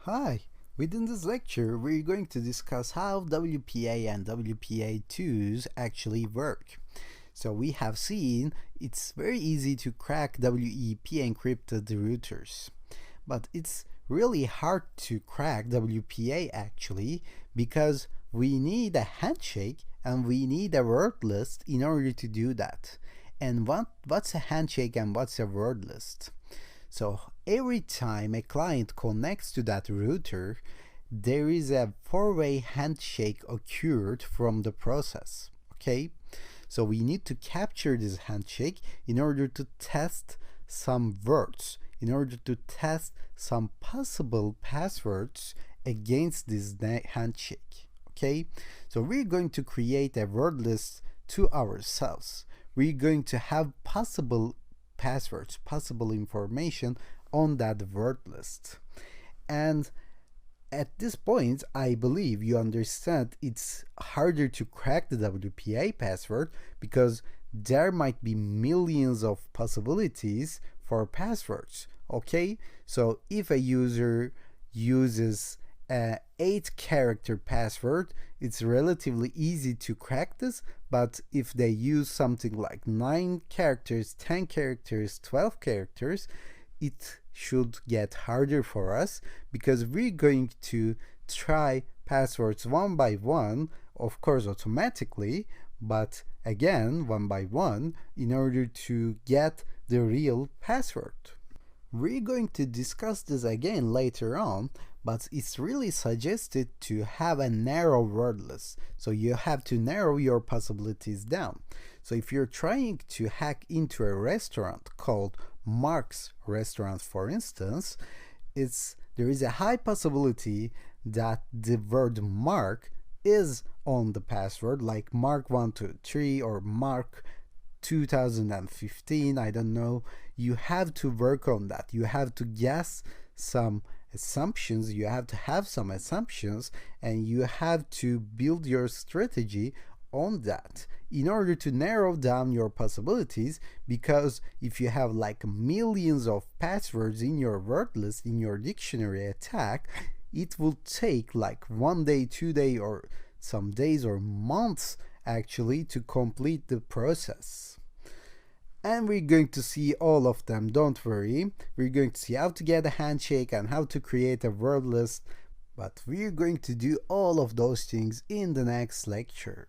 Hi, within this lecture we're going to discuss how WPA and WPA tools actually work. So we have seen it's very easy to crack WEP encrypted routers, but it's really hard to crack WPA actually because we need a handshake and we need a word list in order to do that. And what's a handshake and what's a word list? So every time a client connects to that router, there is a four-way handshake occurred from the process. Okay, so we need to capture this handshake in order to test some words, in order to test some possible passwords against this handshake. Okay, so we're going to create a word list to ourselves. We're going to have possible passwords, possible information on that word list. And at this point, I believe you understand it's harder to crack the WPA password because there might be millions of possibilities for passwords. Okay, so if a user uses a 8-character password, it's relatively easy to crack this, but if they use something like 9 characters, 10 characters, 12 characters, it should get harder for us because we're going to try passwords one by one, of course automatically, but again one by one in order to get the real password. We're going to discuss this again later on, but it's really suggested to have a narrow word list. So you have to narrow your possibilities down. So if you're trying to hack into a restaurant called Mark's Restaurant, for instance, there is a high possibility that the word Mark is on the password, like Mark123 or Mark 2015, I don't know. You have to work on that. You have to guess some assumptions, you have to have some assumptions, and you have to build your strategy on that in order to narrow down your possibilities, because if you have like millions of passwords in your word list, in your dictionary attack, it will take like 1 day, 2 days, or some days or months actually to complete the process. And we're going to see all of them, don't worry. We're going to see how to get a handshake and how to create a word list, but we're going to do all of those things in the next lecture.